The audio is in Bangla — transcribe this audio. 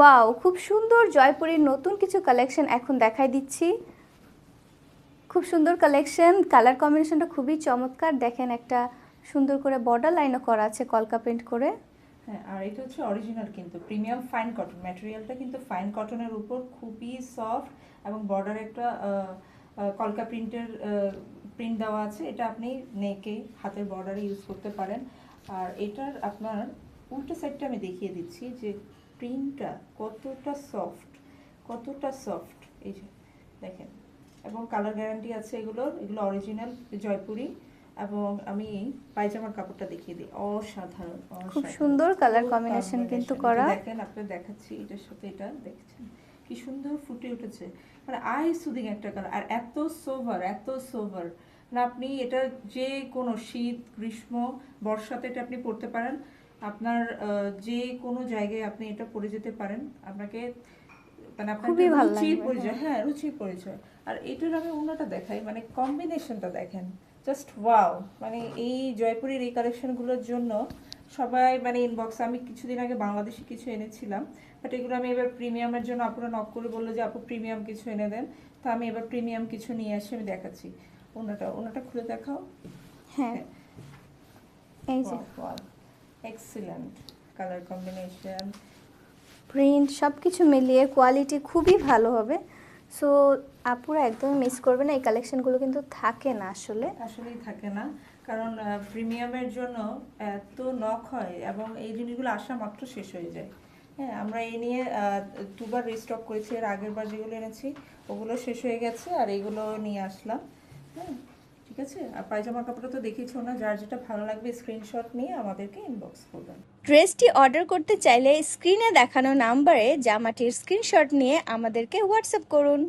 ওয়াও, খুব সুন্দর জয়পুরের নতুন কিছু কালেকশন এখন দেখাই দিচ্ছি। খুব সুন্দর কালেকশন, কালার কম্বিনেশনটা খুবই চমৎকার। দেখেন একটা সুন্দর করে বর্ডার লাইনও করা আছে কলকা প্রিন্ট করে। হ্যাঁ, আর এটা হচ্ছে অরিজিনাল কিন্তু প্রিমিয়াম ফাইন কটন ম্যাটেরিয়ালটা, কিন্তু ফাইন কটনের উপর খুবই সফট এবং বর্ডারে একটা কলকা প্রিন্টের প্রিন্ট দেওয়া আছে। এটা আপনি নেকে হাতের বর্ডারে ইউজ করতে পারেন। আর এটার আপনার উল্টো সাইডটা আমি দেখিয়ে দিচ্ছি যে প্রিন্টটা কতটা সফট, কতটা সফট। এই যে দেখেন, এবং কালার গ্যারান্টি আছে এগুলোর, এগুলো অরিজিনাল জয়পুরি। এবং আমি পায়জামার কাপড়টা দেখিয়ে দিই, অসাধারণ খুব অসাধারণ সুন্দর কালার কম্বিনেশন কিন্তু করা। দেখেন, আপনাদের দেখাচ্ছি, এটার সাথে এটা দেখছেন কি সুন্দর ফুটে উঠেছে, মানে আই সুদিং একটা কালার, আর এত সোভার, এত সোভার। না আপনি এটা যে কোনো শীত, গ্রীষ্ম, বর্ষাতে এটা আপনি পরতে পারেন। আপনার যে কোনো জায়গায় আপনি এটা পরে যেতে পারেন। আপনাকে মানে আপনার খুবই ভালো রুচির লাগবে, পরিচয়, হ্যাঁ রুচির পরিচয়। আর এটার আমি অন্যটা দেখাই, মানে কম্বিনেশনটা দেখেন, জাস্ট ওয়াও। মানে এই জয়পুরের এই কালেকশনগুলোর জন্য সবাই মানে ইনবক্স, আমি কিছুদিন আগে বাংলাদেশি কিছু এনেছিলাম, বাট এগুলো আমি এবার প্রিমিয়ামের জন্য আপুরা নক করে বললো যে আপু প্রিমিয়াম কিছু এনে দেন। তো আমি এবার প্রিমিয়াম কিছু নিয়ে আসি, আমি দেখাচ্ছি। ওনাটা খুলে দেখাও। হ্যাঁ, এই যে এক্সিলেন্ট কালার কম্বিনেশন, প্রিন্ট সব কিছু মিলিয়ে কোয়ালিটি খুবই ভালো হবে। সো আপুরা একদমই মিস করবে না, এই কালেকশনগুলো কিন্তু থাকে না আসলে। আসলেই থাকে না, কারণ প্রিমিয়ামের জন্য এত নক হয় এবং এই জিনিসগুলো আসা মাত্র শেষ হয়ে যায়। হ্যাঁ, আমরা এই নিয়ে দুবার রিস্টক করেছি, এর আগের বার যেগুলো এনেছি ওগুলো শেষ হয়ে গেছে, আর এইগুলো নিয়ে আসলাম। হ্যাঁ, ঠিক আছে। আর পায়জামার কাপড়টা তো দেখিয়েছো না, যার যেটা ভালো লাগবে স্ক্রিনশট নিয়ে আমাদেরকে ইনবক্স করবেন। ড্রেসটি অর্ডার করতে চাইলে স্ক্রিনে দেখানো নাম্বারে জামাটির স্ক্রিনশট নিয়ে আমাদেরকে হোয়াটসঅ্যাপ করুন।